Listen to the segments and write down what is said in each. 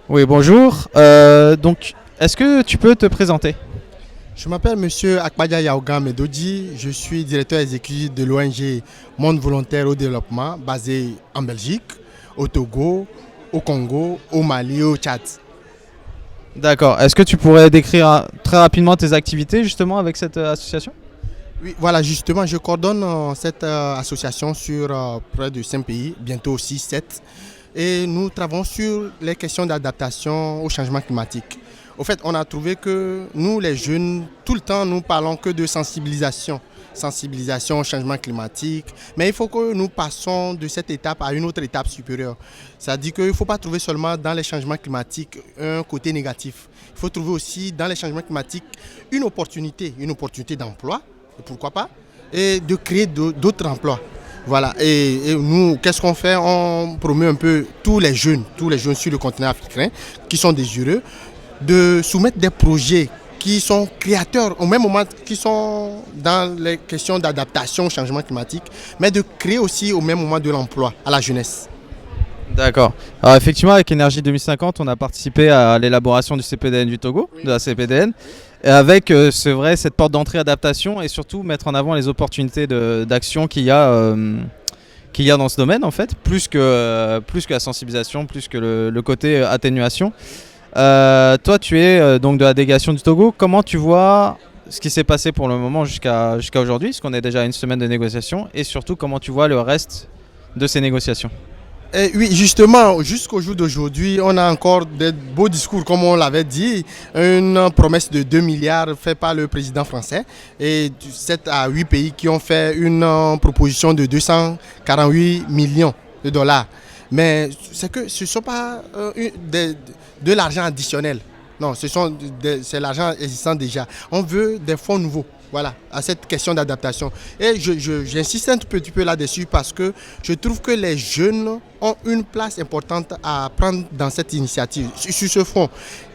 Oui, bonjour. Donc, est-ce que tu peux te présenter? Je m'appelle Monsieur Akpadia Yaouga Medodi, je suis directeur exécutif de l'ONG Monde Volontaire au Développement basé en Belgique, au Togo, au Congo, au Mali et au Tchad. D'accord. Est-ce que tu pourrais décrire très rapidement tes activités justement avec cette association? Oui, voilà, justement, je coordonne cette association sur près de 5 pays, bientôt aussi 7. Et nous travaillons sur les questions d'adaptation au changement climatique. Au fait, on a trouvé que nous, les jeunes, tout le temps, nous parlons que de sensibilisation. Sensibilisation au changement climatique. Mais il faut que nous passions de cette étape à une autre étape supérieure. C'est-à-dire qu'il ne faut pas trouver seulement dans les changements climatiques un côté négatif. Il faut trouver aussi dans les changements climatiques une opportunité d'emploi, pourquoi pas, et de créer d'autres emplois. Voilà, et nous, qu'est-ce qu'on fait? On promeut un peu tous les jeunes sur le continent africain qui sont désireux de soumettre des projets qui sont créateurs au même moment qui sont dans les questions d'adaptation au changement climatique, mais de créer aussi au même moment de l'emploi à la jeunesse. D'accord. Alors effectivement, avec Énergie 2050, on a participé à l'élaboration du CPDN du Togo, de la CPDN, et avec, c'est vrai, cette porte d'entrée adaptation et surtout mettre en avant les opportunités d'action qu'il y a dans ce domaine en fait, plus que la sensibilisation, plus que le côté atténuation. Toi, tu es donc de la délégation du Togo. Comment tu vois ce qui s'est passé pour le moment jusqu'à aujourd'hui, parce qu'on est déjà à une semaine de négociations, et surtout comment tu vois le reste de ces négociations? Et oui, justement, jusqu'au jour d'aujourd'hui, on a encore des beaux discours, comme on l'avait dit, une promesse de 2 milliards faite par le président français et 7 à 8 pays qui ont fait une proposition de 248 millions de dollars. Mais c'est que ce ne sont pas de l'argent additionnel. Non, c'est l'argent existant déjà. On veut des fonds nouveaux. Voilà, à cette question d'adaptation. Et j'insiste un tout petit peu là-dessus parce que je trouve que les jeunes ont une place importante à prendre dans cette initiative, sur ce front.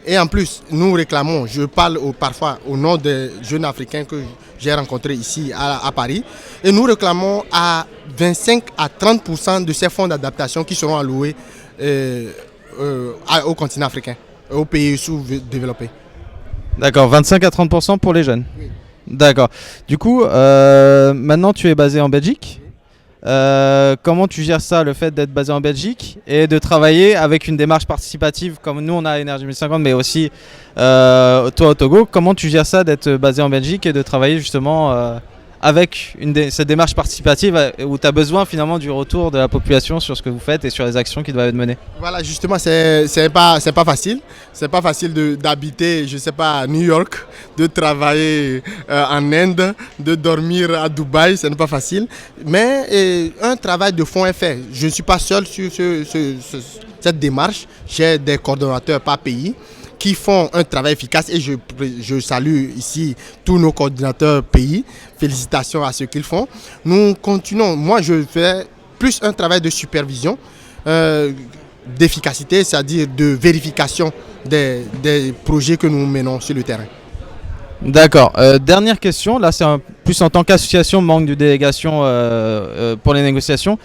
Et en plus, nous réclamons, je parle parfois au nom des jeunes africains que j'ai rencontrés ici à Paris, et nous réclamons à 25 à 30% de ces fonds d'adaptation qui seront alloués au continent africain, aux pays sous-développés. D'accord, 25 à 30% pour les jeunes. Oui. D'accord. Du coup, maintenant tu es basé en Belgique. Comment tu gères ça, le fait d'être basé en Belgique et de travailler avec une démarche participative comme nous on a à Énergie 2050, mais aussi toi au Togo? Comment tu gères ça d'être basé en Belgique et de travailler justement avec cette démarche participative où tu as besoin finalement du retour de la population sur ce que vous faites et sur les actions qui doivent être menées? Voilà, justement, c'est pas facile. C'est pas facile d'habiter, je sais pas, à New York, de travailler en Inde, de dormir à Dubaï, ce n'est pas facile. Mais un travail de fond est fait. Je ne suis pas seul sur cette démarche. J'ai des coordonnateurs par pays qui font un travail efficace et je salue ici tous nos coordinateurs pays. Félicitations à ce qu'ils font. Nous continuons. Moi, je fais plus un travail de supervision, d'efficacité, c'est-à-dire de vérification des projets que nous menons sur le terrain. D'accord. Dernière question, là c'est plus en tant qu'association membre de délégation pour les négociations.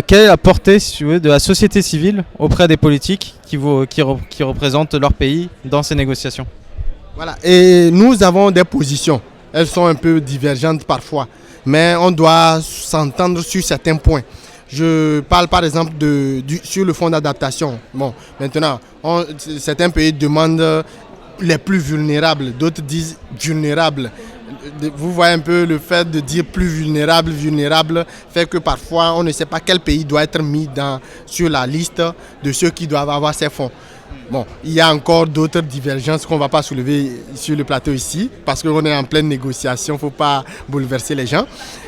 Quelle est la portée, si tu veux, de la société civile auprès des politiques qui représentent leur pays dans ces négociations? Voilà. Et nous avons des positions. Elles sont un peu divergentes parfois, mais on doit s'entendre sur certains points. Je parle par exemple sur le fonds d'adaptation. Bon, maintenant, certains pays demandent les plus vulnérables, d'autres disent vulnérables. Vous voyez un peu le fait de dire plus vulnérable fait que parfois on ne sait pas quel pays doit être mis sur la liste de ceux qui doivent avoir ces fonds. Bon, il y a encore d'autres divergences qu'on ne va pas soulever sur le plateau ici parce qu'on est en pleine négociation, il ne faut pas bouleverser les gens.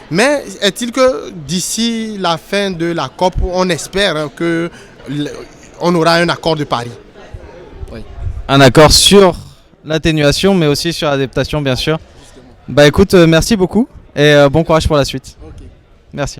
Mais est-il que d'ici la fin de la COP, on espère qu'on aura un accord de Paris? Oui. Un accord sur l'atténuation mais aussi sur l'adaptation bien sûr. Bah écoute, merci beaucoup et bon courage pour la suite. Okay. Merci.